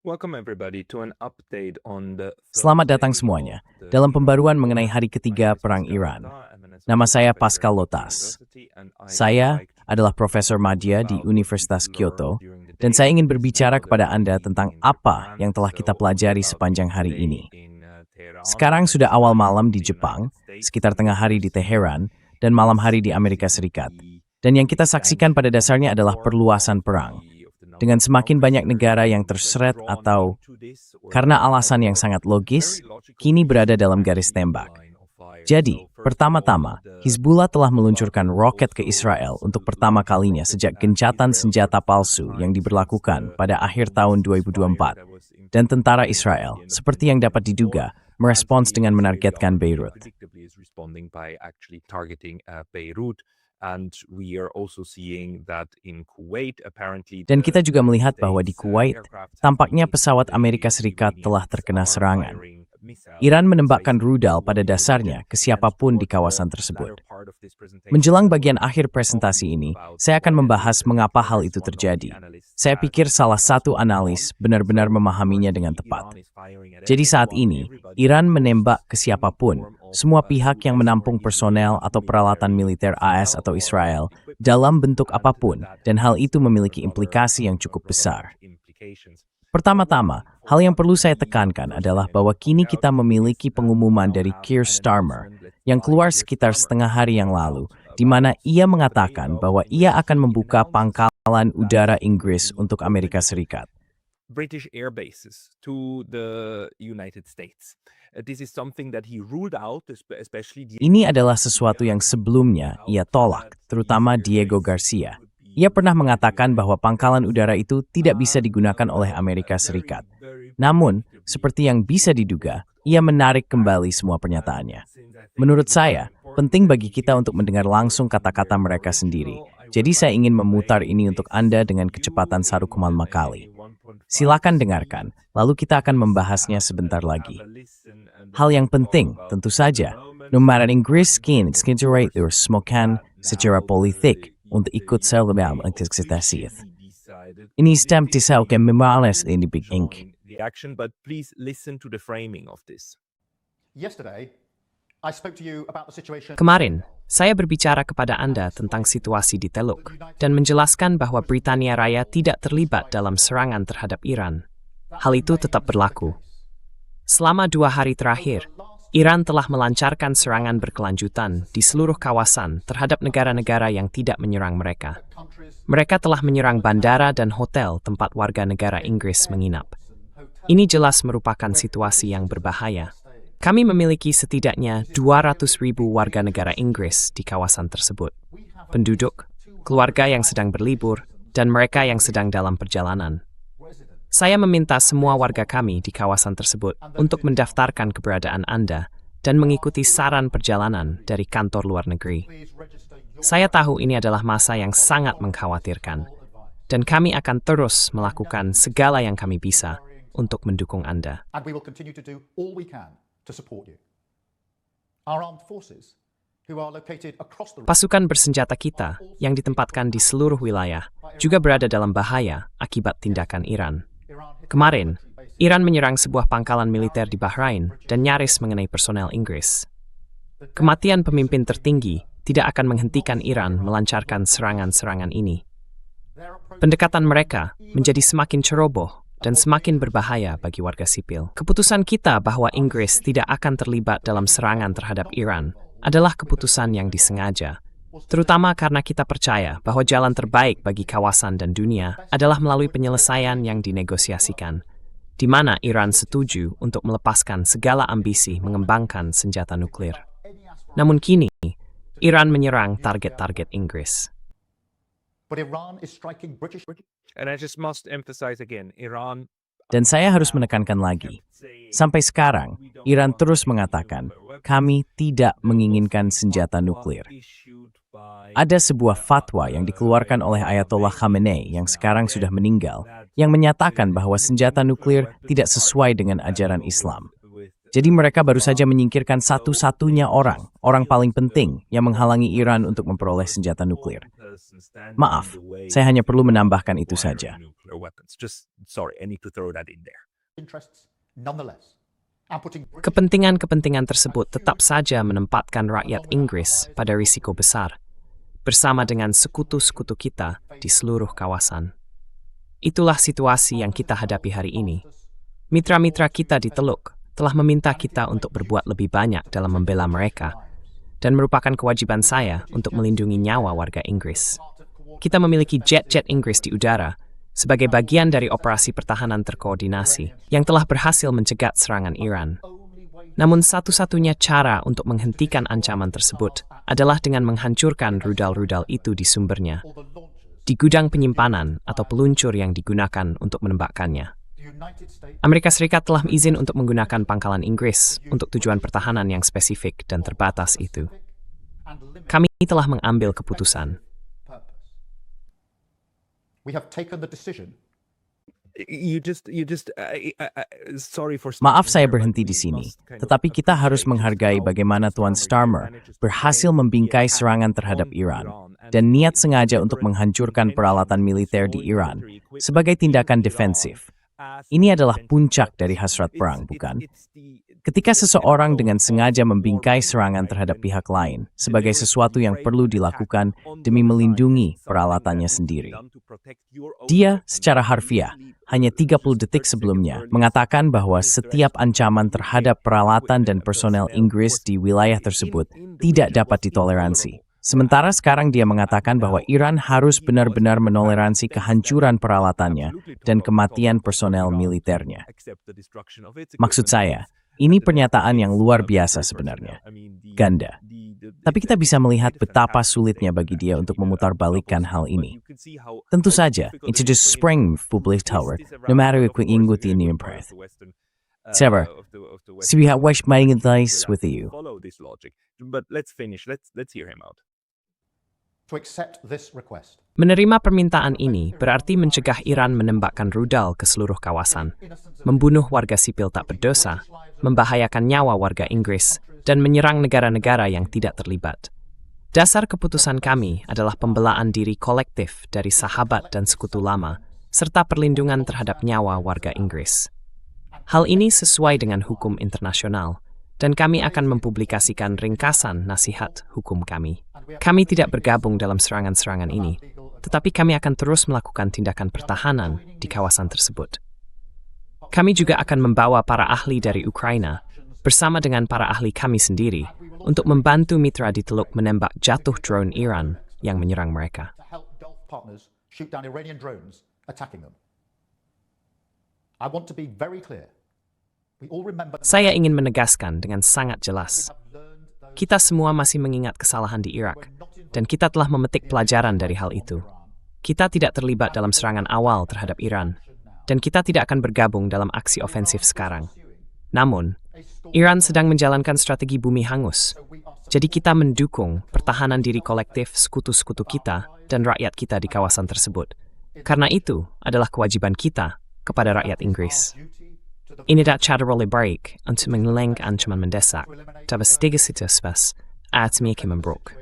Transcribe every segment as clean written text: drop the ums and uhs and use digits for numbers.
Welcome everybody to an update on the Selamat datang semuanya dalam pembaruan mengenai hari ketiga Perang Iran. Nama saya Pascal Lotas. Saya adalah Profesor Madya di Universitas Kyoto, dan saya ingin berbicara kepada Anda tentang apa yang telah kita pelajari sepanjang hari ini. Sekarang sudah awal malam di Jepang, sekitar tengah hari di Teheran, dan malam hari di Amerika Serikat. Dan yang kita saksikan pada dasarnya adalah perluasan perang. Dengan semakin banyak negara yang terseret atau karena alasan yang sangat logis, kini berada dalam garis tembak. Jadi, pertama-tama, Hizbullah telah meluncurkan roket ke Israel untuk pertama kalinya sejak gencatan senjata palsu yang diberlakukan pada akhir tahun 2024. Dan tentara Israel, seperti yang dapat diduga, merespons dengan menargetkan Beirut. Dan kita juga melihat bahwa di Kuwait, tampaknya pesawat Amerika Serikat telah terkena serangan. Iran menembakkan rudal pada dasarnya ke siapapun di kawasan tersebut. Menjelang bagian akhir presentasi ini, saya akan membahas mengapa hal itu terjadi. Saya pikir salah satu analis benar-benar memahaminya dengan tepat. Jadi saat ini, Iran menembak ke siapapun, semua pihak yang menampung personel atau peralatan militer AS atau Israel dalam bentuk apapun, dan hal itu memiliki implikasi yang cukup besar. Pertama-tama, hal yang perlu saya tekankan adalah bahwa kini kita memiliki pengumuman dari Keir Starmer yang keluar sekitar setengah hari yang lalu, di mana ia mengatakan bahwa ia akan membuka pangkalan udara Inggris untuk Amerika Serikat. British air bases to the United States. This is something that he ruled out, especially. Ini adalah sesuatu yang sebelumnya ia tolak, terutama Diego Garcia. Ia pernah mengatakan bahwa pangkalan udara itu tidak bisa digunakan oleh Amerika Serikat. Namun, seperti yang bisa diduga, ia menarik kembali semua pernyataannya. Menurut saya, penting bagi kita untuk mendengar langsung kata-kata mereka sendiri. Jadi saya ingin memutar ini untuk Anda dengan kecepatan Sarukumal Makali. Silakan dengarkan, lalu kita akan membahasnya sebentar lagi. Hal yang penting, tentu saja, nomor Inggris skincerate smokan secara politik untuk ikut serta mengeksekusi. Ini stem tisau ke memales ini big ink. But please listen to the framing of this. Kemarin, saya berbicara kepada Anda tentang situasi di Teluk dan menjelaskan bahwa Britania Raya tidak terlibat dalam serangan terhadap Iran. Hal itu tetap berlaku. Selama 2 hari terakhir, Iran telah melancarkan serangan berkelanjutan di seluruh kawasan terhadap negara-negara yang tidak menyerang mereka. Mereka telah menyerang bandara dan hotel tempat warga negara Inggris menginap. Ini jelas merupakan situasi yang berbahaya. Kami memiliki setidaknya 200.000 warga negara Inggris di kawasan tersebut. Penduduk, keluarga yang sedang berlibur, dan mereka yang sedang dalam perjalanan. Saya meminta semua warga kami di kawasan tersebut untuk mendaftarkan keberadaan Anda dan mengikuti saran perjalanan dari kantor luar negeri. Saya tahu ini adalah masa yang sangat mengkhawatirkan, dan kami akan terus melakukan segala yang kami bisa untuk mendukung Anda. Pasukan bersenjata kita yang ditempatkan di seluruh wilayah juga berada dalam bahaya akibat tindakan Iran. Kemarin, Iran menyerang sebuah pangkalan militer di Bahrain dan nyaris mengenai personel Inggris. Kematian pemimpin tertinggi tidak akan menghentikan Iran melancarkan serangan-serangan ini. Pendekatan mereka menjadi semakin ceroboh dan semakin berbahaya bagi warga sipil. Keputusan kita bahwa Inggris tidak akan terlibat dalam serangan terhadap Iran adalah keputusan yang disengaja, terutama karena kita percaya bahwa jalan terbaik bagi kawasan dan dunia adalah melalui penyelesaian yang dinegosiasikan, di mana Iran setuju untuk melepaskan segala ambisi mengembangkan senjata nuklir. Namun kini, Iran menyerang target-target Inggris. And I just must emphasize again, Iran. Dan saya harus menekankan lagi, sampai sekarang, Iran terus mengatakan, kami tidak menginginkan senjata nuklir. Ada sebuah fatwa yang dikeluarkan oleh Ayatollah Khamenei yang sekarang sudah meninggal, yang menyatakan bahwa senjata nuklir tidak sesuai dengan ajaran Islam. Jadi mereka baru saja menyingkirkan satu-satunya orang paling penting yang menghalangi Iran untuk memperoleh senjata nuklir. Maaf, saya hanya perlu menambahkan itu saja. Kepentingan-kepentingan tersebut tetap saja menempatkan rakyat Inggris pada risiko besar, bersama dengan sekutu-sekutu kita di seluruh kawasan. Itulah situasi yang kita hadapi hari ini. Mitra-mitra kita di Teluk telah meminta kita untuk berbuat lebih banyak dalam membela mereka, dan merupakan kewajiban saya untuk melindungi nyawa warga Inggris. Kita memiliki jet-jet Inggris di udara sebagai bagian dari operasi pertahanan terkoordinasi yang telah berhasil mencegat serangan Iran. Namun satu-satunya cara untuk menghentikan ancaman tersebut adalah dengan menghancurkan rudal-rudal itu di sumbernya, di gudang penyimpanan atau peluncur yang digunakan untuk menembakkannya. Amerika Serikat telah izin untuk menggunakan pangkalan Inggris untuk tujuan pertahanan yang spesifik dan terbatas itu. Kami telah mengambil keputusan. Maaf saya berhenti di sini, tetapi kita harus menghargai bagaimana Tuan Starmer berhasil membingkai serangan terhadap Iran dan niat sengaja untuk menghancurkan peralatan militer di Iran sebagai tindakan defensif. Ini adalah puncak dari hasrat perang, bukan? Ketika seseorang dengan sengaja membingkai serangan terhadap pihak lain sebagai sesuatu yang perlu dilakukan demi melindungi peralatannya sendiri. Dia secara harfiah hanya 30 detik sebelumnya mengatakan bahwa setiap ancaman terhadap peralatan dan personel Inggris di wilayah tersebut tidak dapat ditoleransi. Sementara sekarang dia mengatakan bahwa Iran harus benar-benar menoleransi kehancuran peralatannya dan kematian personel militernya. Maksud saya, ini pernyataan yang luar biasa sebenarnya. Ganda. Tapi kita bisa melihat betapa sulitnya bagi dia untuk memutarbalikkan hal ini. Tentu saja, itu just spring public tower, no matter if we ingut the Indian Press. Sarah, we have watched my advice with you. But let's finish. Let's hear him out. Menerima permintaan ini berarti mencegah Iran menembakkan rudal ke seluruh kawasan, membunuh warga sipil tak berdosa, membahayakan nyawa warga Inggris, dan menyerang negara-negara yang tidak terlibat. Dasar keputusan kami adalah pembelaan diri kolektif dari sahabat dan sekutu lama, serta perlindungan terhadap nyawa warga Inggris. Hal ini sesuai dengan hukum internasional, dan kami akan mempublikasikan ringkasan nasihat hukum kami. Kami tidak bergabung dalam serangan-serangan ini, tetapi kami akan terus melakukan tindakan pertahanan di kawasan tersebut. Kami juga akan membawa para ahli dari Ukraina, bersama dengan para ahli kami sendiri, untuk membantu mitra di Teluk menembak jatuh drone Iran yang menyerang mereka. Saya ingin menegaskan dengan sangat jelas, kita semua masih mengingat kesalahan di Irak, dan kita telah memetik pelajaran dari hal itu. Kita tidak terlibat dalam serangan awal terhadap Iran, dan kita tidak akan bergabung dalam aksi ofensif sekarang. Namun, Iran sedang menjalankan strategi bumi hangus, jadi kita mendukung pertahanan diri kolektif sekutu-sekutu kita dan rakyat kita di kawasan tersebut. Karena itu adalah kewajiban kita kepada rakyat Inggris. Ini adalah cara oleh baik untuk mengeleng ancaman mendesak, dapat stigmatitas at Mickey Membrok.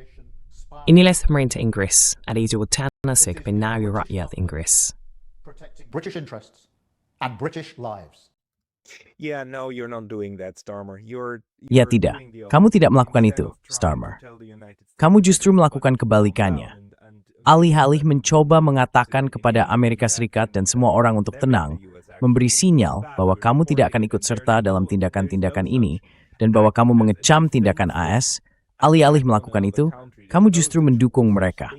Inilah pemerintah Inggris, ada itu tanasik benawi rakyat Inggris. British interests and British lives. Yeah, no, you're not doing that, Starmer. Ya tidak, kamu tidak melakukan itu, Starmer. Kamu justru melakukan kebalikannya. Alih-alih mencoba mengatakan kepada Amerika Serikat dan semua orang untuk tenang, memberi sinyal bahwa kamu tidak akan ikut serta dalam tindakan-tindakan ini, dan bahwa kamu mengecam tindakan AS, alih-alih melakukan itu, kamu justru mendukung mereka.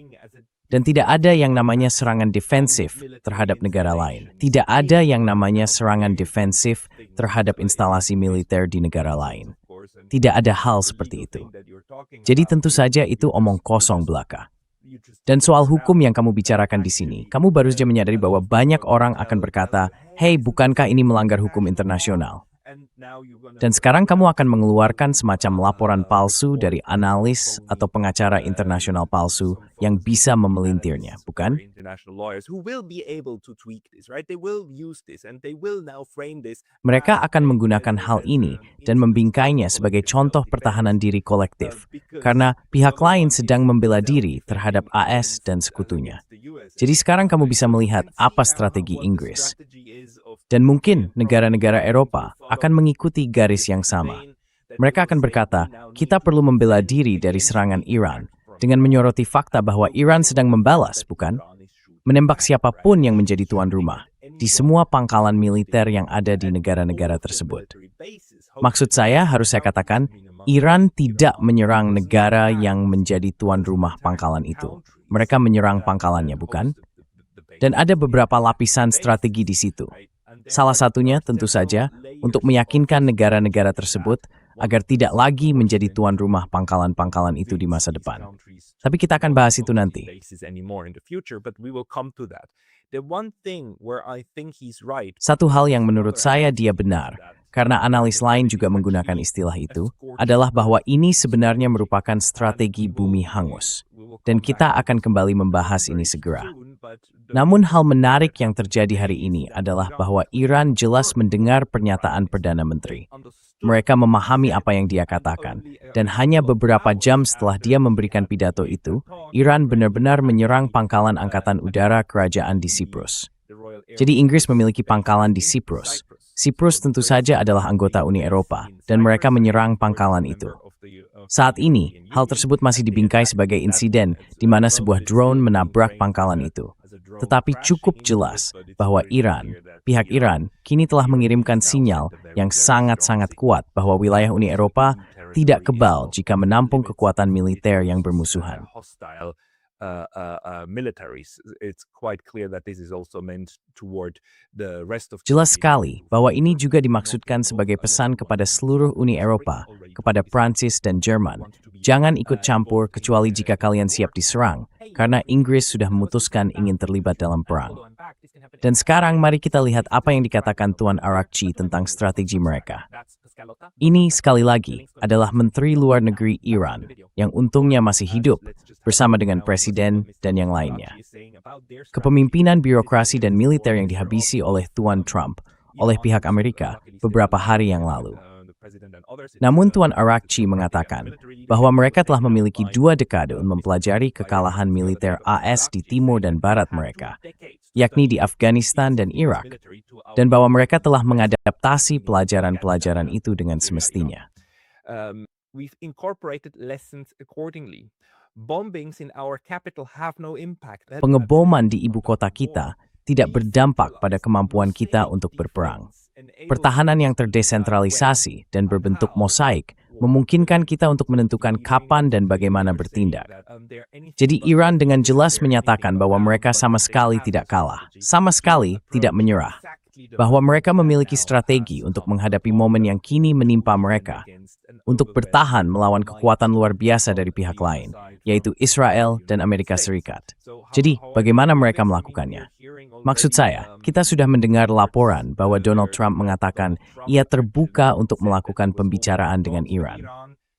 Dan tidak ada yang namanya serangan defensif terhadap negara lain. Tidak ada yang namanya serangan defensif terhadap instalasi militer di negara lain. Tidak ada hal seperti itu. Jadi tentu saja itu omong kosong belaka. Dan soal hukum yang kamu bicarakan di sini, kamu baru saja menyadari bahwa banyak orang akan berkata, "Hei, bukankah ini melanggar hukum internasional?" Dan sekarang kamu akan mengeluarkan semacam laporan palsu dari analis atau pengacara internasional palsu yang bisa memelintirnya, bukan? Mereka akan menggunakan hal ini dan membingkainya sebagai contoh pertahanan diri kolektif, karena pihak lain sedang membela diri terhadap AS dan sekutunya. Jadi sekarang kamu bisa melihat apa strategi Inggris. Dan mungkin negara-negara Eropa akan mengikuti garis yang sama. Mereka akan berkata, kita perlu membela diri dari serangan Iran, dengan menyoroti fakta bahwa Iran sedang membalas, bukan? Menembak siapapun yang menjadi tuan rumah, di semua pangkalan militer yang ada di negara-negara tersebut. Maksud saya, harus saya katakan, Iran tidak menyerang negara yang menjadi tuan rumah pangkalan itu. Mereka menyerang pangkalannya, bukan? Dan ada beberapa lapisan strategi di situ. Salah satunya tentu saja untuk meyakinkan negara-negara tersebut agar tidak lagi menjadi tuan rumah pangkalan-pangkalan itu di masa depan. Tapi kita akan bahas itu nanti. Satu hal yang menurut saya dia benar, karena analis lain juga menggunakan istilah itu, adalah bahwa ini sebenarnya merupakan strategi bumi hangus. Dan kita akan kembali membahas ini segera. Namun hal menarik yang terjadi hari ini adalah bahwa Iran jelas mendengar pernyataan Perdana Menteri. Mereka memahami apa yang dia katakan, dan hanya beberapa jam setelah dia memberikan pidato itu, Iran benar-benar menyerang pangkalan angkatan udara kerajaan di Siprus. Jadi Inggris memiliki pangkalan di Siprus. Siprus tentu saja adalah anggota Uni Eropa, dan mereka menyerang pangkalan itu. Saat ini, hal tersebut masih dibingkai sebagai insiden di mana sebuah drone menabrak pangkalan itu. Tetapi cukup jelas bahwa pihak Iran, kini telah mengirimkan sinyal yang sangat-sangat kuat bahwa wilayah Uni Eropa tidak kebal jika menampung kekuatan militer yang bermusuhan. Jelas sekali bahwa ini juga dimaksudkan sebagai pesan kepada seluruh Uni Eropa, kepada Prancis dan Jerman. Jangan ikut campur kecuali jika kalian siap diserang, karena Inggris sudah memutuskan ingin terlibat dalam perang. Dan sekarang mari kita lihat apa yang dikatakan Tuan Araqchi tentang strategi mereka. Ini sekali lagi adalah Menteri Luar Negeri Iran yang untungnya masih hidup bersama dengan Presiden dan yang lainnya. Kepemimpinan birokrasi dan militer yang dihabisi oleh Tuan Trump oleh pihak Amerika beberapa hari yang lalu. Namun Tuan Araqchi mengatakan bahwa mereka telah memiliki 2 dekade untuk mempelajari kekalahan militer AS di timur dan barat mereka, yakni di Afghanistan dan Irak, dan bahwa mereka telah mengadaptasi pelajaran-pelajaran itu dengan semestinya. Pengeboman di ibu kota kita tidak berdampak pada kemampuan kita untuk berperang. Pertahanan yang terdesentralisasi dan berbentuk mosaik memungkinkan kita untuk menentukan kapan dan bagaimana bertindak. Jadi Iran dengan jelas menyatakan bahwa mereka sama sekali tidak kalah, sama sekali tidak menyerah, bahwa mereka memiliki strategi untuk menghadapi momen yang kini menimpa mereka, untuk bertahan melawan kekuatan luar biasa dari pihak lain, yaitu Israel dan Amerika Serikat. Jadi, bagaimana mereka melakukannya? Maksud saya, kita sudah mendengar laporan bahwa Donald Trump mengatakan ia terbuka untuk melakukan pembicaraan dengan Iran.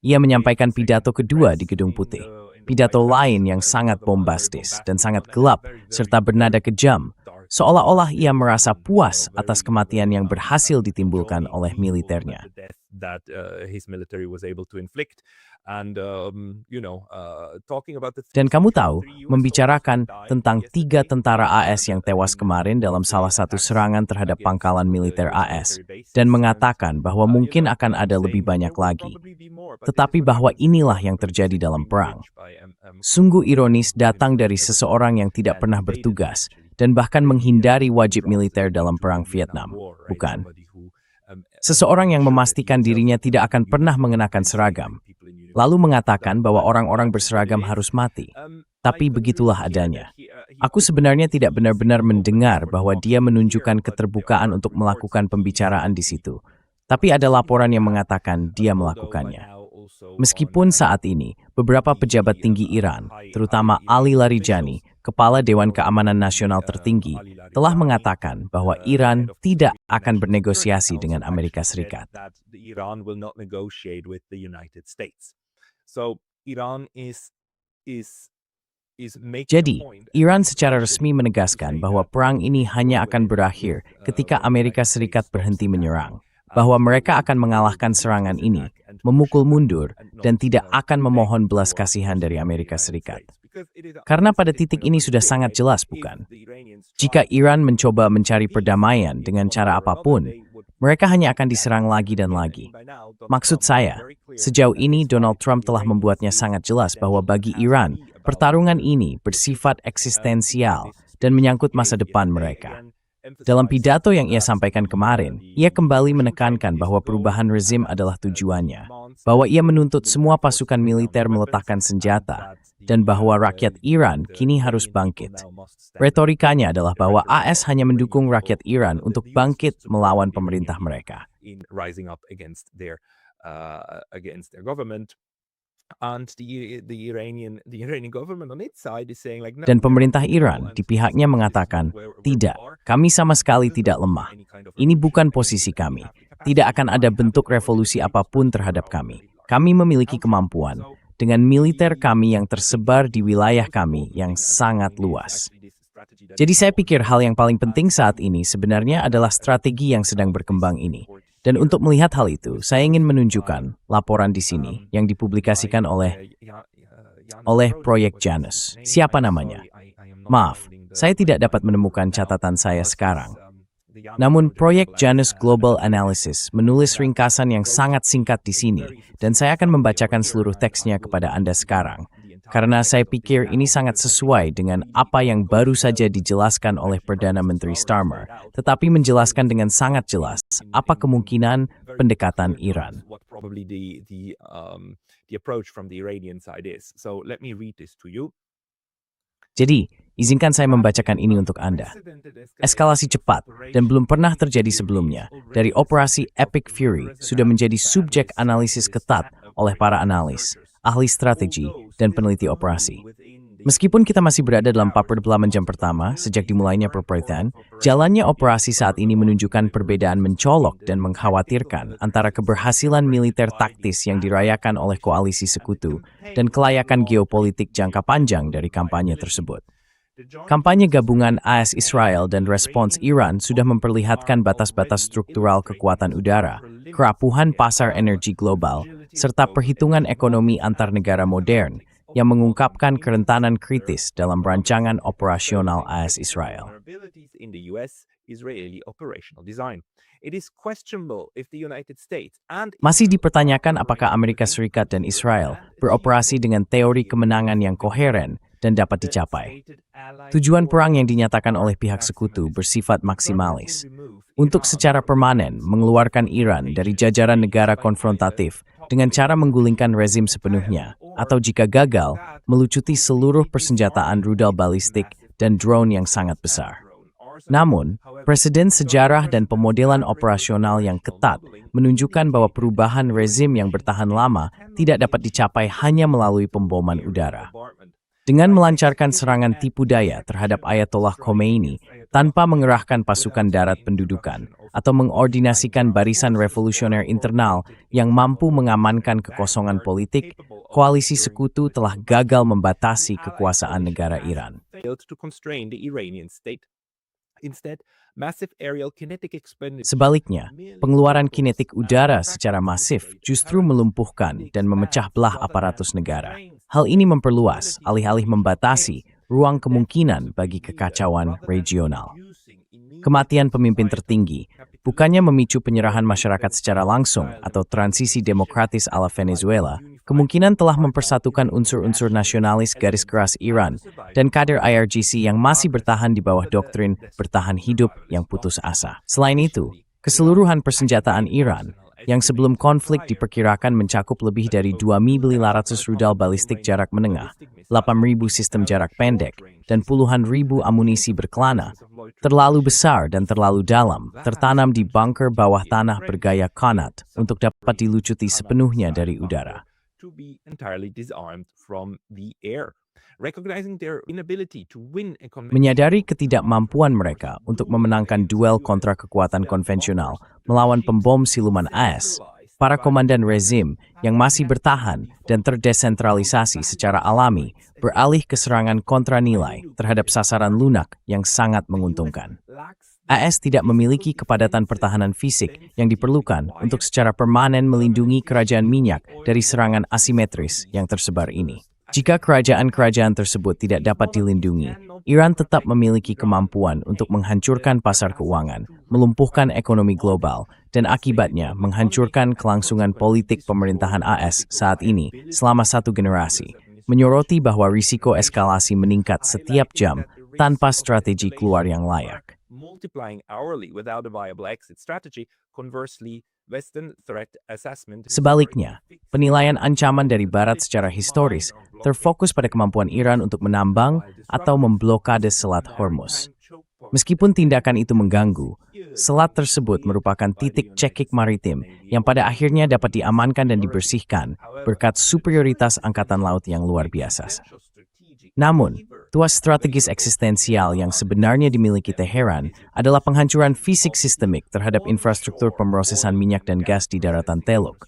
Ia menyampaikan pidato kedua di Gedung Putih, pidato lain yang sangat bombastis dan sangat gelap serta bernada kejam, seolah-olah ia merasa puas atas kematian yang berhasil ditimbulkan oleh militernya. Dan kamu tahu, membicarakan tentang 3 tentara AS yang tewas kemarin dalam salah satu serangan terhadap pangkalan militer AS, dan mengatakan bahwa mungkin akan ada lebih banyak lagi. Tetapi bahwa inilah yang terjadi dalam perang. Sungguh ironis datang dari seseorang yang tidak pernah bertugas, dan bahkan menghindari wajib militer dalam perang Vietnam, bukan? Seseorang yang memastikan dirinya tidak akan pernah mengenakan seragam, lalu mengatakan bahwa orang-orang berseragam harus mati. Tapi begitulah adanya. Aku sebenarnya tidak benar-benar mendengar bahwa dia menunjukkan keterbukaan untuk melakukan pembicaraan di situ. Tapi ada laporan yang mengatakan dia melakukannya. Meskipun saat ini, beberapa pejabat tinggi Iran, terutama Ali Larijani, Kepala Dewan Keamanan Nasional tertinggi, telah mengatakan bahwa Iran tidak akan bernegosiasi dengan Amerika Serikat. Jadi, Iran secara resmi menegaskan bahwa perang ini hanya akan berakhir ketika Amerika Serikat berhenti menyerang, bahwa mereka akan mengalahkan serangan ini, memukul mundur, dan tidak akan memohon belas kasihan dari Amerika Serikat. Karena pada titik ini sudah sangat jelas, bukan? Jika Iran mencoba mencari perdamaian dengan cara apapun, mereka hanya akan diserang lagi dan lagi. Maksud saya, sejauh ini Donald Trump telah membuatnya sangat jelas bahwa bagi Iran, pertarungan ini bersifat eksistensial dan menyangkut masa depan mereka. Dalam pidato yang ia sampaikan kemarin, ia kembali menekankan bahwa perubahan rezim adalah tujuannya, bahwa ia menuntut semua pasukan militer meletakkan senjata, dan bahwa rakyat Iran kini harus bangkit. Retorikanya adalah bahwa AS hanya mendukung rakyat Iran untuk bangkit melawan pemerintah mereka. Dan pemerintah Iran di pihaknya mengatakan, tidak, kami sama sekali tidak lemah. Ini bukan posisi kami. Tidak akan ada bentuk revolusi apapun terhadap kami. Kami memiliki kemampuan dengan militer kami yang tersebar di wilayah kami yang sangat luas. Jadi saya pikir hal yang paling penting saat ini sebenarnya adalah strategi yang sedang berkembang ini. Dan untuk melihat hal itu, saya ingin menunjukkan laporan di sini yang dipublikasikan oleh Proyek Janus. Siapa namanya? Maaf, saya tidak dapat menemukan catatan saya sekarang. Namun Proyek Janus Global Analysis menulis ringkasan yang sangat singkat di sini, dan saya akan membacakan seluruh teksnya kepada Anda sekarang. Karena saya pikir ini sangat sesuai dengan apa yang baru saja dijelaskan oleh Perdana Menteri Starmer, tetapi menjelaskan dengan sangat jelas apa kemungkinan pendekatan Iran. Jadi, izinkan saya membacakan ini untuk Anda. Eskalasi cepat dan belum pernah terjadi sebelumnya dari Operasi Epic Fury sudah menjadi subjek analisis ketat oleh para analis, ahli strategi, dan peneliti operasi. Meskipun kita masih berada dalam 48 jam pertama sejak dimulainya perpecahan, jalannya operasi saat ini menunjukkan perbedaan mencolok dan mengkhawatirkan antara keberhasilan militer taktis yang dirayakan oleh koalisi sekutu dan kelayakan geopolitik jangka panjang dari kampanye tersebut. Kampanye gabungan AS Israel dan respons Iran sudah memperlihatkan batas-batas struktural kekuatan udara, kerapuhan pasar energi global, serta perhitungan ekonomi antar negara modern yang mengungkapkan kerentanan kritis dalam rancangan operasional AS Israel. Masih dipertanyakan apakah Amerika Serikat dan Israel beroperasi dengan teori kemenangan yang koheren dan dapat dicapai. Tujuan perang yang dinyatakan oleh pihak sekutu bersifat maksimalis, untuk secara permanen mengeluarkan Iran dari jajaran negara konfrontatif dengan cara menggulingkan rezim sepenuhnya, atau jika gagal, melucuti seluruh persenjataan rudal balistik dan drone yang sangat besar. Namun, presiden sejarah dan pemodelan operasional yang ketat menunjukkan bahwa perubahan rezim yang bertahan lama tidak dapat dicapai hanya melalui pemboman udara. Dengan melancarkan serangan tipu daya terhadap Ayatollah Khomeini tanpa mengerahkan pasukan darat pendudukan atau mengordinasikan barisan revolusioner internal yang mampu mengamankan kekosongan politik, koalisi sekutu telah gagal membatasi kekuasaan negara Iran. Sebaliknya, pengeluaran kinetik udara secara masif justru melumpuhkan dan memecah belah aparatus negara. Hal ini memperluas, alih-alih membatasi, ruang kemungkinan bagi kekacauan regional. Kematian pemimpin tertinggi bukannya memicu penyerahan masyarakat secara langsung atau transisi demokratis ala Venezuela, kemungkinan telah mempersatukan unsur-unsur nasionalis garis keras Iran dan kader IRGC yang masih bertahan di bawah doktrin bertahan hidup yang putus asa. Selain itu, keseluruhan persenjataan Iran yang sebelum konflik diperkirakan mencakup lebih dari 2.500 rudal balistik jarak menengah, 8.000 sistem jarak pendek, dan puluhan ribu amunisi berkelana, terlalu besar dan terlalu dalam, tertanam di bunker bawah tanah bergaya Qanat untuk dapat dilucuti sepenuhnya dari udara. Recognizing their inability to win a conventional Menyadari ketidakmampuan mereka untuk memenangkan duel kontra kekuatan konvensional melawan pembom siluman AS, para komandan rezim yang masih bertahan dan terdesentralisasi secara alami beralih ke serangan kontra nilai terhadap sasaran lunak yang sangat menguntungkan. AS tidak memiliki kepadatan pertahanan fisik yang diperlukan untuk secara permanen melindungi kerajaan minyak dari serangan asimetris yang tersebar ini. Jika kerajaan-kerajaan tersebut tidak dapat dilindungi, Iran tetap memiliki kemampuan untuk menghancurkan pasar keuangan, melumpuhkan ekonomi global, dan akibatnya menghancurkan kelangsungan politik pemerintahan AS saat ini selama satu generasi, menyoroti bahwa risiko eskalasi meningkat setiap jam tanpa strategi keluar yang layak. multiplying hourly without a viable exit strategy. Conversely, Western threat assessment Sebaliknya, penilaian ancaman dari Barat secara historis terfokus pada kemampuan Iran untuk menambang atau memblokade Selat Hormuz. Meskipun tindakan itu mengganggu, selat tersebut merupakan titik cekik maritim yang pada akhirnya dapat diamankan dan dibersihkan berkat superioritas angkatan laut yang luar biasa. Namun, tuas strategis eksistensial yang sebenarnya dimiliki Teheran adalah penghancuran fisik sistemik terhadap infrastruktur pemrosesan minyak dan gas di daratan Teluk.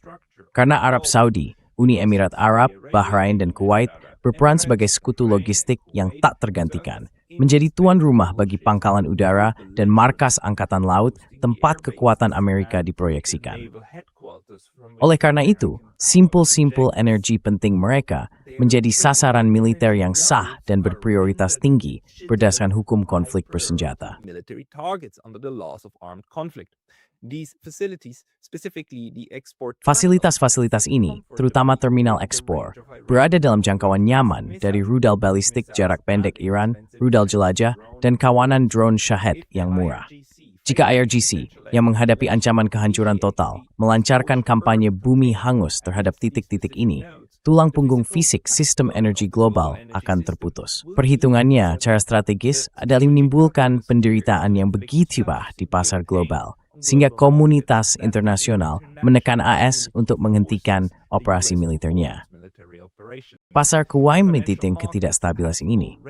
Karena Arab Saudi, Uni Emirat Arab, Bahrain, dan Kuwait berperan sebagai sekutu logistik yang tak tergantikan, menjadi tuan rumah bagi pangkalan udara dan markas angkatan laut tempat kekuatan Amerika diproyeksikan. Oleh karena itu, simpul-simpul energi penting mereka menjadi sasaran militer yang sah dan berprioritas tinggi berdasarkan hukum konflik bersenjata. military targets under the laws of armed conflict. These facilities, specifically the export Fasilitas-fasilitas ini, terutama terminal ekspor, berada dalam jangkauan nyaman dari rudal balistik jarak pendek Iran, rudal jelajah, dan kawanan drone Shahed yang murah. Jika IRGC, yang menghadapi ancaman kehancuran total, melancarkan kampanye bumi hangus terhadap titik-titik ini, tulang punggung fisik sistem energi global akan terputus. Perhitungannya, cara strategis adalah menimbulkan penderitaan yang begitu bah di pasar global, sehingga komunitas internasional menekan AS untuk menghentikan operasi militernya. Pasar keuangan menitik ketidakstabilan ini.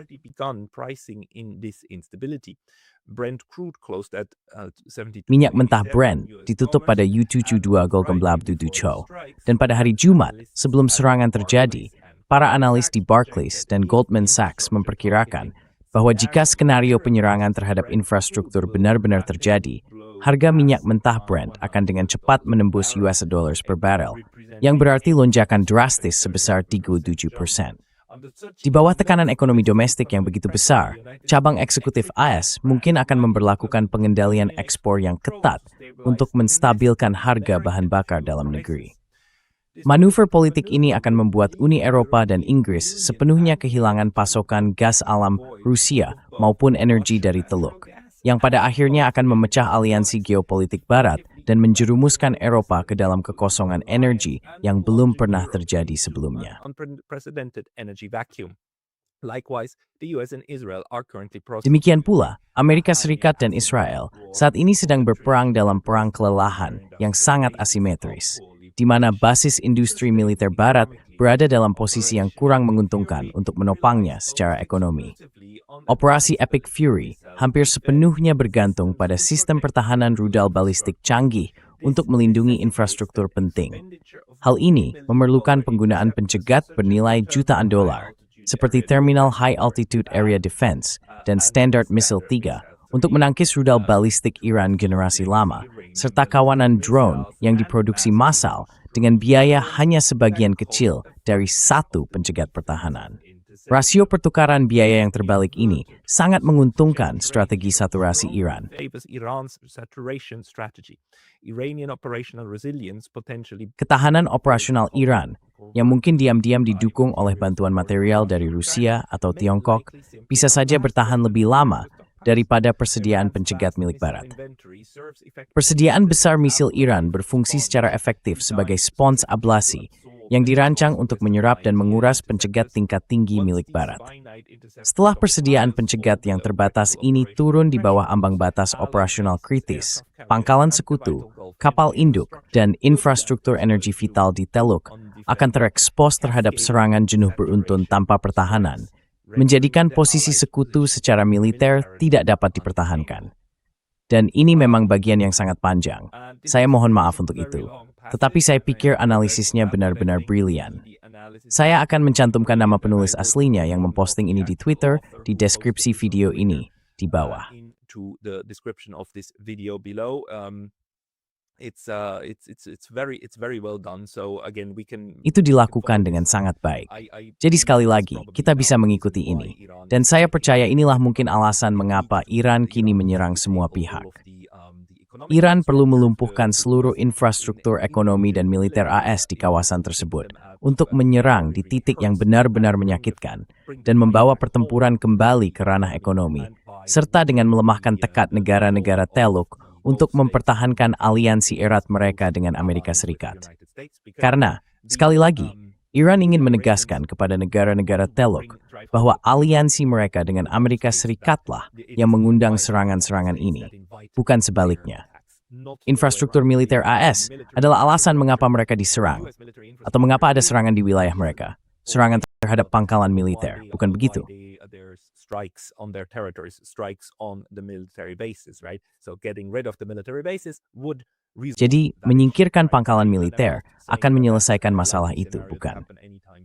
Minyak mentah Brent ditutup pada U222 Golden Blab Duducho, dan pada hari Jumat sebelum serangan terjadi, para analis di Barclays dan Goldman Sachs memperkirakan bahwa jika skenario penyerangan terhadap infrastruktur benar-benar terjadi, harga minyak mentah Brent akan dengan cepat menembus US dollars per barrel, yang berarti lonjakan drastis sebesar 37%. Di bawah tekanan ekonomi domestik yang begitu besar, cabang eksekutif AS mungkin akan memberlakukan pengendalian ekspor yang ketat untuk menstabilkan harga bahan bakar dalam negeri. Manuver politik ini akan membuat Uni Eropa dan Inggris sepenuhnya kehilangan pasokan gas alam Rusia maupun energi dari Teluk, yang pada akhirnya akan memecah aliansi geopolitik Barat dan menjerumuskan Eropa ke dalam kekosongan energi yang belum pernah terjadi sebelumnya. Demikian pula, Amerika Serikat dan Israel saat ini sedang berperang dalam perang kelelahan yang sangat asimetris, di mana basis industri militer Barat berada dalam posisi yang kurang menguntungkan untuk menopangnya secara ekonomi. Operasi Epic Fury hampir sepenuhnya bergantung pada sistem pertahanan rudal balistik canggih untuk melindungi infrastruktur penting. Hal ini memerlukan penggunaan pencegat bernilai jutaan dolar, seperti Terminal High Altitude Area Defense dan Standard Missile 3 untuk menangkis rudal balistik Iran generasi lama, serta kawanan drone yang diproduksi massal dengan biaya hanya sebagian kecil dari satu pencegat pertahanan. Rasio pertukaran biaya yang terbalik ini sangat menguntungkan strategi saturasi Iran. Ketahanan operasional Iran, yang mungkin diam-diam didukung oleh bantuan material dari Rusia atau Tiongkok, bisa saja bertahan lebih lama daripada persediaan pencegat milik Barat. Persediaan besar misil Iran berfungsi secara efektif sebagai spons ablasi yang dirancang untuk menyerap dan menguras pencegat tingkat tinggi milik Barat. Setelah persediaan pencegat yang terbatas ini turun di bawah ambang batas operasional kritis, pangkalan sekutu, kapal induk, dan infrastruktur energi vital di Teluk akan terekspos terhadap serangan jenuh beruntun tanpa pertahanan menjadikan posisi sekutu secara militer tidak dapat dipertahankan. Dan ini memang bagian yang sangat panjang. Saya mohon maaf untuk itu. Tetapi saya pikir analisisnya benar-benar brilian. Saya akan mencantumkan nama penulis aslinya yang memposting ini di Twitter di deskripsi video ini di bawah. It's very well done. So again, we can. Itu dilakukan dengan sangat baik. Jadi sekali lagi, kita bisa mengikuti ini. Dan saya percaya inilah mungkin alasan mengapa Iran kini menyerang semua pihak. Iran perlu melumpuhkan seluruh infrastruktur ekonomi dan militer AS di kawasan tersebut untuk menyerang di titik yang benar-benar menyakitkan dan membawa pertempuran kembali ke ranah ekonomi, serta dengan melemahkan tekad negara-negara Teluk untuk mempertahankan aliansi erat mereka dengan Amerika Serikat. Karena, sekali lagi, Iran ingin menegaskan kepada negara-negara Teluk bahwa aliansi mereka dengan Amerika Serikatlah yang mengundang serangan-serangan ini, bukan sebaliknya. Infrastruktur militer AS adalah alasan mengapa mereka diserang, atau mengapa ada serangan di wilayah mereka. Serangan terhadap pangkalan militer, bukan begitu? Strikes on their territories, strikes on the military bases, right? So getting rid of the military bases would Jadi, menyingkirkan pangkalan militer akan menyelesaikan masalah itu, bukan?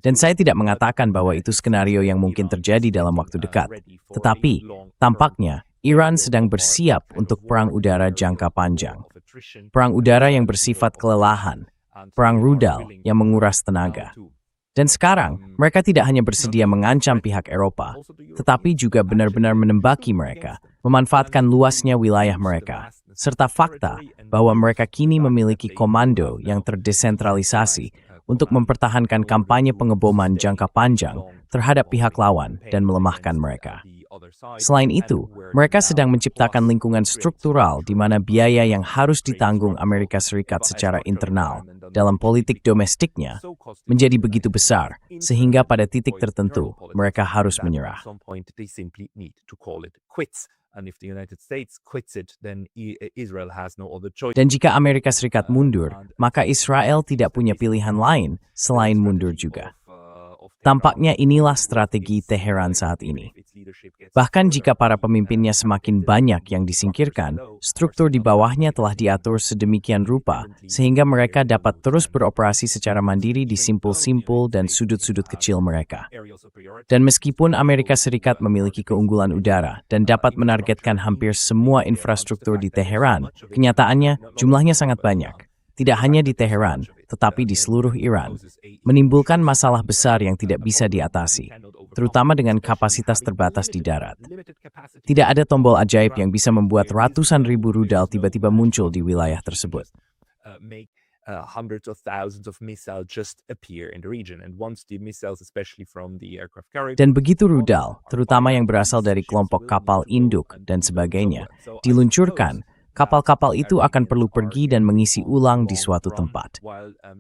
Dan saya tidak mengatakan bahwa itu skenario yang mungkin terjadi dalam waktu dekat. Tetapi, tampaknya Iran sedang bersiap untuk perang udara jangka panjang. Perang udara yang bersifat kelelahan, perang rudal yang menguras tenaga. Dan sekarang, mereka tidak hanya bersedia mengancam pihak Eropa, tetapi juga benar-benar menembaki mereka, memanfaatkan luasnya wilayah mereka, serta fakta bahwa mereka kini memiliki komando yang terdesentralisasi untuk mempertahankan kampanye pengeboman jangka panjang terhadap pihak lawan dan melemahkan mereka. Selain itu, mereka sedang menciptakan lingkungan struktural di mana biaya yang harus ditanggung Amerika Serikat secara internal dalam politik domestiknya menjadi begitu besar, sehingga pada titik tertentu mereka harus menyerah. Dan jika Amerika Serikat mundur, maka Israel tidak punya pilihan lain selain mundur juga. Tampaknya inilah strategi Teheran saat ini. Bahkan jika para pemimpinnya semakin banyak yang disingkirkan, struktur di bawahnya telah diatur sedemikian rupa sehingga mereka dapat terus beroperasi secara mandiri di simpul-simpul dan sudut-sudut kecil mereka. Dan meskipun Amerika Serikat memiliki keunggulan udara dan dapat menargetkan hampir semua infrastruktur di Teheran, kenyataannya jumlahnya sangat banyak. Tidak hanya di Teheran, tetapi di seluruh Iran, menimbulkan masalah besar yang tidak bisa diatasi, terutama dengan kapasitas terbatas di darat. Tidak ada tombol ajaib yang bisa membuat ratusan ribu rudal tiba-tiba muncul di wilayah tersebut. Hundreds of thousands of missiles just appear in the region, and once the missiles, especially from the aircraft carrier, dan begitu rudal, terutama yang berasal dari kelompok kapal induk dan sebagainya, diluncurkan, kapal-kapal itu akan perlu pergi dan mengisi ulang di suatu tempat.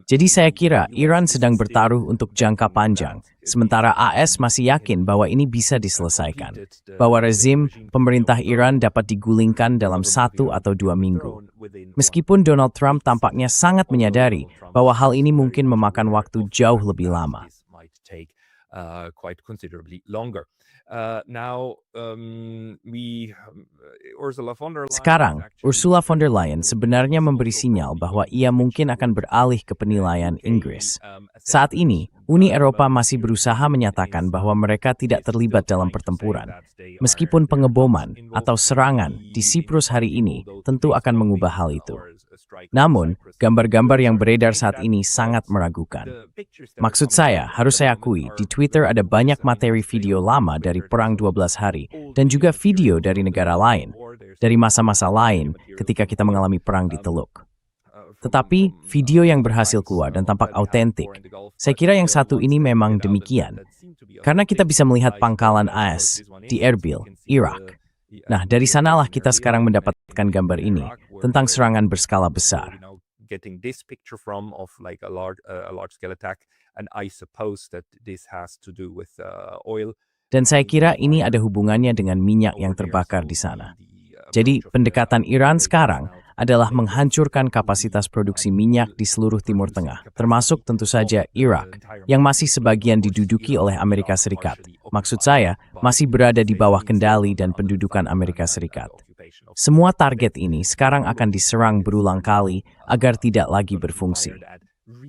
Jadi saya kira Iran sedang bertaruh untuk jangka panjang, sementara AS masih yakin bahwa ini bisa diselesaikan, bahwa rezim pemerintah Iran dapat digulingkan dalam 1 atau 2 minggu. Meskipun Donald Trump tampaknya sangat menyadari bahwa hal ini mungkin memakan waktu jauh lebih lama. Sekarang, Ursula von der Leyen sebenarnya memberi sinyal bahwa ia mungkin akan beralih ke penilaian Inggris. Saat ini, Uni Eropa masih berusaha menyatakan bahwa mereka tidak terlibat dalam pertempuran. Meskipun pengeboman atau serangan di Siprus hari ini tentu akan mengubah hal itu. Namun, gambar-gambar yang beredar saat ini sangat meragukan. Maksud saya, harus saya akui, di Twitter ada banyak materi video lama dari Perang 12 Hari, dan juga video dari negara lain, dari masa-masa lain ketika kita mengalami perang di Teluk. Tetapi, video yang berhasil keluar dan tampak autentik, saya kira yang satu ini memang demikian. Karena kita bisa melihat pangkalan AS di Erbil, Irak. Nah, dari sanalah kita sekarang mendapatkan gambar ini tentang serangan berskala besar. Dan saya kira ini ada hubungannya dengan minyak yang terbakar di sana. Jadi, pendekatan Iran sekarang adalah menghancurkan kapasitas produksi minyak di seluruh Timur Tengah, termasuk tentu saja Irak, yang masih sebagian diduduki oleh Amerika Serikat, maksud saya, masih berada di bawah kendali dan pendudukan Amerika Serikat. Semua target ini sekarang akan diserang berulang kali agar tidak lagi berfungsi.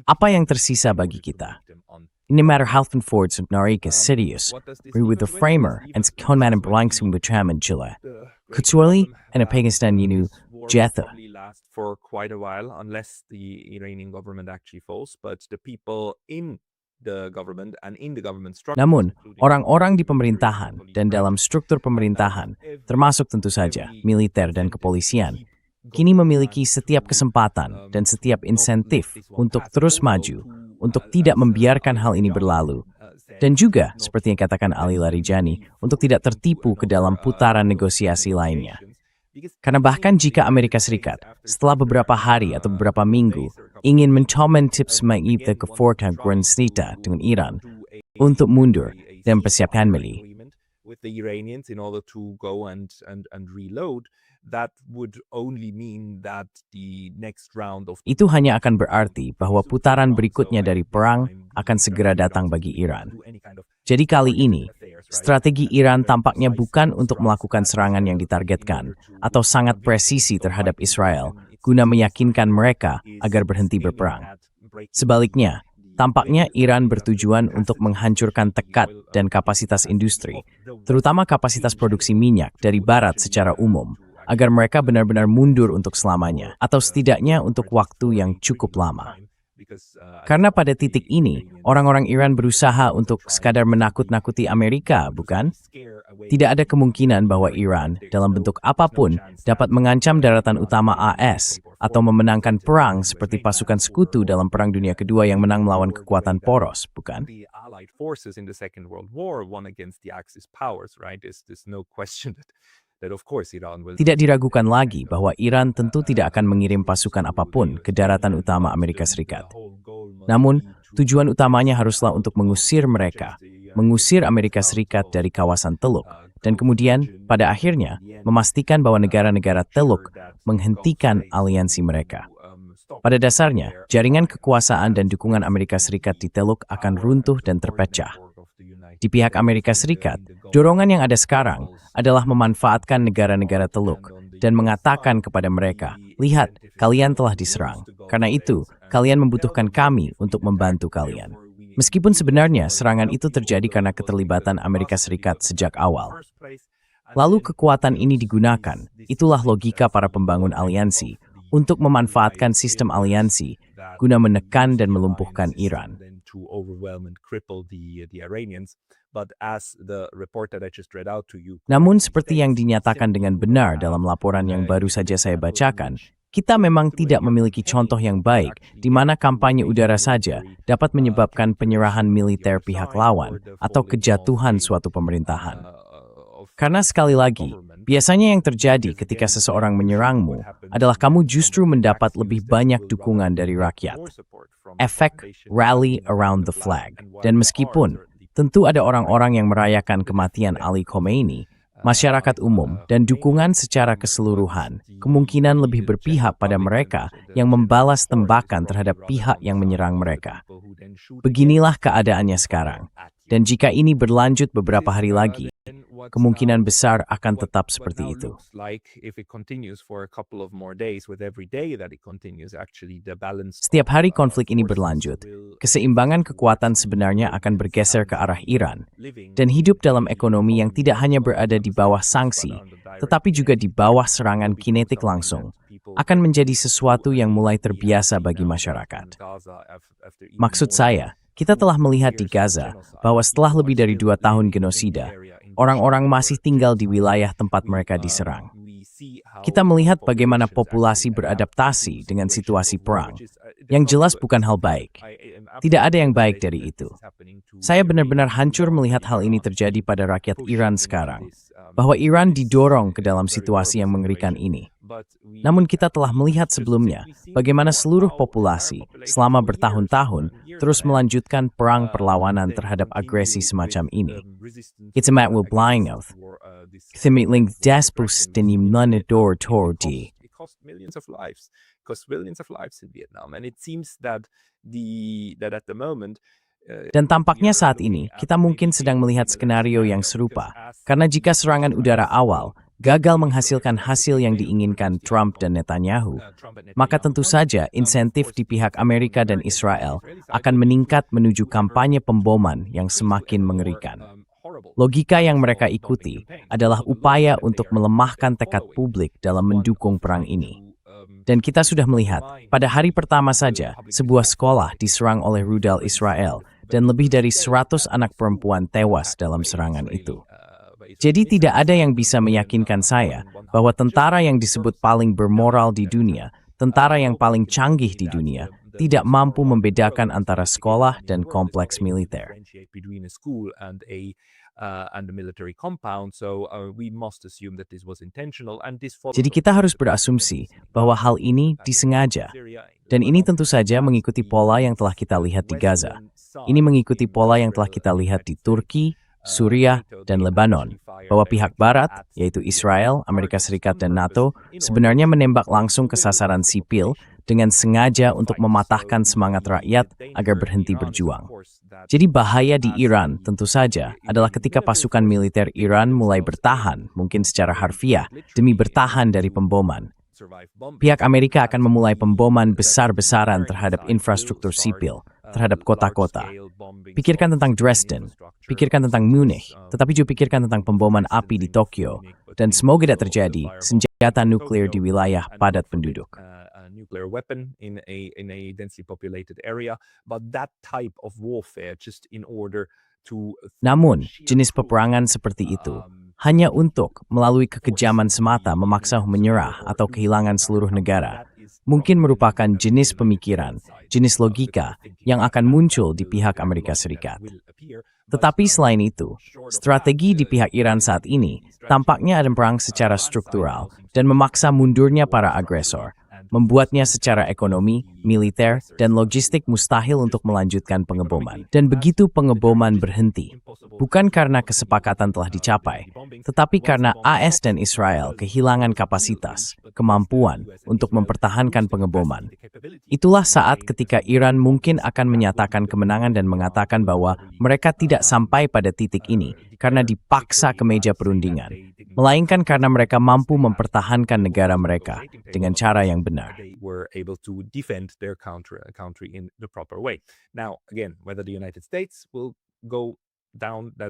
Apa yang tersisa bagi kita? No matter how Ford sebenarnya serius, with the framer and konman berlangsung bercaman Chile. Kecuali in Pakistan ini jatuh. For quite a while, unless the Iranian government actually falls, but the people in the government and in the government structure. Namun, orang-orang di pemerintahan dan dalam struktur pemerintahan, termasuk tentu saja militer dan kepolisian, kini memiliki setiap kesempatan dan setiap insentif untuk terus maju, untuk tidak membiarkan hal ini berlalu. Dan juga, seperti yang katakan Ali Larijani, untuk tidak tertipu ke dalam putaran negosiasi lainnya. Karena bahkan jika Amerika Serikat, setelah beberapa hari atau beberapa minggu, ingin mencoba tips mengikuti keforkan Grand Senjata dengan Iran untuk mundur dan persiapkan milih. With the Iranians in order to go and reload, that would only mean that the next round of Itu hanya akan berarti bahwa putaran berikutnya dari perang akan segera datang bagi Iran. Jadi kali ini, strategi Iran tampaknya bukan untuk melakukan serangan yang ditargetkan atau sangat presisi terhadap Israel guna meyakinkan mereka agar berhenti berperang. Sebaliknya, tampaknya Iran bertujuan untuk menghancurkan tekad dan kapasitas industri, terutama kapasitas produksi minyak dari Barat secara umum, agar mereka benar-benar mundur untuk selamanya, atau setidaknya untuk waktu yang cukup lama. Karena pada titik ini, orang-orang Iran berusaha untuk sekadar menakut-nakuti Amerika, bukan? Tidak ada kemungkinan bahwa Iran, dalam bentuk apapun, dapat mengancam daratan utama AS, atau memenangkan perang seperti pasukan sekutu dalam Perang Dunia Kedua yang menang melawan kekuatan poros, bukan? Tidak diragukan lagi bahwa Iran tentu tidak akan mengirim pasukan apapun ke daratan utama Amerika Serikat. Namun, tujuan utamanya haruslah untuk mengusir mereka, mengusir Amerika Serikat dari kawasan Teluk, dan kemudian, pada akhirnya, memastikan bahwa negara-negara Teluk menghentikan aliansi mereka. Pada dasarnya, jaringan kekuasaan dan dukungan Amerika Serikat di Teluk akan runtuh dan terpecah. Di pihak Amerika Serikat, dorongan yang ada sekarang adalah memanfaatkan negara-negara Teluk dan mengatakan kepada mereka, lihat, kalian telah diserang. Karena itu, kalian membutuhkan kami untuk membantu kalian. Meskipun sebenarnya serangan itu terjadi karena keterlibatan Amerika Serikat sejak awal. Lalu kekuatan ini digunakan, itulah logika para pembangun aliansi, untuk memanfaatkan sistem aliansi guna menekan dan melumpuhkan Iran. Namun seperti yang dinyatakan dengan benar dalam laporan yang baru saja saya bacakan, kita memang tidak memiliki contoh yang baik di mana kampanye udara saja dapat menyebabkan penyerahan militer pihak lawan atau kejatuhan suatu pemerintahan. Karena sekali lagi, biasanya yang terjadi ketika seseorang menyerangmu adalah kamu justru mendapat lebih banyak dukungan dari rakyat. Efek rally around the flag. Dan meskipun tentu ada orang-orang yang merayakan kematian Ali Khomeini, masyarakat umum dan dukungan secara keseluruhan kemungkinan lebih berpihak pada mereka yang membalas tembakan terhadap pihak yang menyerang mereka. Beginilah keadaannya sekarang. Dan jika ini berlanjut beberapa hari lagi, kemungkinan besar akan tetap seperti itu. Setiap hari konflik ini berlanjut, keseimbangan kekuatan sebenarnya akan bergeser ke arah Iran, dan hidup dalam ekonomi yang tidak hanya berada di bawah sanksi, tetapi juga di bawah serangan kinetik langsung, akan menjadi sesuatu yang mulai terbiasa bagi masyarakat. Maksud saya, kita telah melihat di Gaza bahwa setelah lebih dari 2 tahun genosida, orang-orang masih tinggal di wilayah tempat mereka diserang. Kita melihat bagaimana populasi beradaptasi dengan situasi perang, yang jelas bukan hal baik. Tidak ada yang baik dari itu. Saya benar-benar hancur melihat hal ini terjadi pada rakyat Iran sekarang, bahwa Iran didorong ke dalam situasi yang mengerikan ini. Namun kita telah melihat sebelumnya bagaimana seluruh populasi selama bertahun-tahun terus melanjutkan perang perlawanan terhadap agresi semacam ini. It's a mat will blind of. Themitling despus denim nanador tordi. It cost millions of lives in Vietnam, and it seems that at the moment Dan tampaknya saat ini kita mungkin sedang melihat skenario yang serupa, karena jika serangan udara awal gagal menghasilkan hasil yang diinginkan Trump dan Netanyahu, maka tentu saja insentif di pihak Amerika dan Israel akan meningkat menuju kampanye pemboman yang semakin mengerikan. Logika yang mereka ikuti adalah upaya untuk melemahkan tekad publik dalam mendukung perang ini. Dan kita sudah melihat, pada hari pertama saja, sebuah sekolah diserang oleh rudal Israel dan lebih dari 100 anak perempuan tewas dalam serangan itu. Jadi tidak ada yang bisa meyakinkan saya bahwa tentara yang disebut paling bermoral di dunia, tentara yang paling canggih di dunia, tidak mampu membedakan antara sekolah dan kompleks militer. Jadi kita harus berasumsi bahwa hal ini disengaja. Dan ini tentu saja mengikuti pola yang telah kita lihat di Gaza. Ini mengikuti pola yang telah kita lihat di Turki, Suriah, dan Lebanon, bahwa pihak Barat, yaitu Israel, Amerika Serikat, dan NATO, sebenarnya menembak langsung ke sasaran sipil dengan sengaja untuk mematahkan semangat rakyat agar berhenti berjuang. Jadi bahaya di Iran tentu saja adalah ketika pasukan militer Iran mulai bertahan, mungkin secara harfiah, demi bertahan dari pemboman. Pihak Amerika akan memulai pemboman besar-besaran terhadap infrastruktur sipil, terhadap kota-kota. Pikirkan tentang Dresden, pikirkan tentang Munich, tetapi juga pikirkan tentang pemboman api di Tokyo, dan semoga tidak terjadi senjata nuklir di wilayah padat penduduk. Nuclear weapon in a densely populated area, but that type of warfare just in order to. Namun, jenis peperangan seperti itu hanya untuk melalui kekejaman semata memaksa menyerah atau kehilangan seluruh negara, mungkin merupakan jenis pemikiran, jenis logika yang akan muncul di pihak Amerika Serikat. Tetapi selain itu, strategi di pihak Iran saat ini tampaknya ada perang secara struktural dan memaksa mundurnya para agresor, membuatnya secara ekonomi, militer, dan logistik mustahil untuk melanjutkan pengeboman. Dan begitu pengeboman berhenti, bukan karena kesepakatan telah dicapai, tetapi karena AS dan Israel kehilangan kapasitas, kemampuan untuk mempertahankan pengeboman. Itulah saat ketika Iran mungkin akan menyatakan kemenangan dan mengatakan bahwa mereka tidak sampai pada titik ini karena dipaksa ke meja perundingan, melainkan karena mereka mampu mempertahankan negara mereka dengan cara yang benar.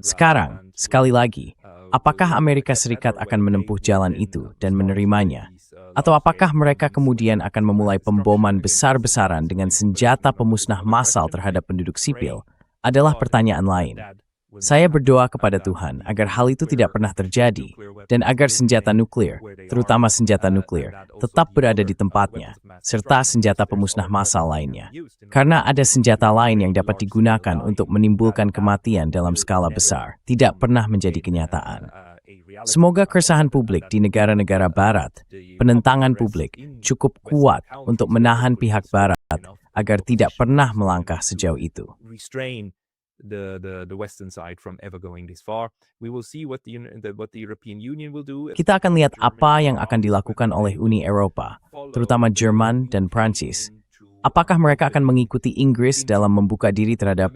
Sekarang, sekali lagi, apakah Amerika Serikat akan menempuh jalan itu dan menerimanya? Atau apakah mereka kemudian akan memulai pemboman besar-besaran dengan senjata pemusnah massal terhadap penduduk sipil? Adalah pertanyaan lain. Saya berdoa kepada Tuhan agar hal itu tidak pernah terjadi dan agar senjata nuklir, terutama senjata nuklir, tetap berada di tempatnya, serta senjata pemusnah massal lainnya. Karena ada senjata lain yang dapat digunakan untuk menimbulkan kematian dalam skala besar, tidak pernah menjadi kenyataan. Semoga keresahan publik di negara-negara Barat, penentangan publik, cukup kuat untuk menahan pihak Barat agar tidak pernah melangkah sejauh itu. The Western side from ever going this far. We will see what the European Union will do. Kita akan lihat apa yang akan dilakukan oleh Uni Eropa, terutama Jerman dan Prancis. Apakah mereka akan mengikuti Inggris dalam membuka diri terhadap?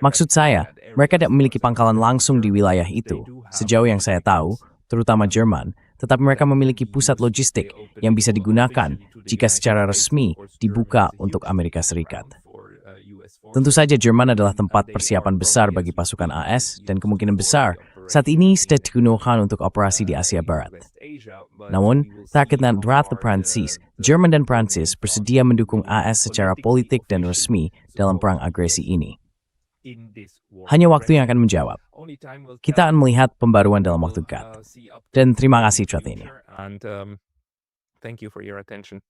Maksud saya, mereka tidak memiliki pangkalan langsung di wilayah itu, sejauh yang saya tahu, terutama Jerman, tetapi mereka memiliki pusat logistik yang bisa digunakan jika secara resmi dibuka untuk Amerika Serikat. Tentu saja Jerman adalah tempat persiapan besar bagi pasukan AS dan kemungkinan besar saat ini sudah digunakan untuk operasi di Asia Barat. Namun, terkait Ratu Prancis, Jerman dan Prancis bersedia mendukung AS secara politik dan resmi dalam perang agresi ini. Hanya waktu yang akan menjawab. Kita akan melihat pembaruan dalam waktu dekat. Dan terima kasih atas ini. Thank you for your attention.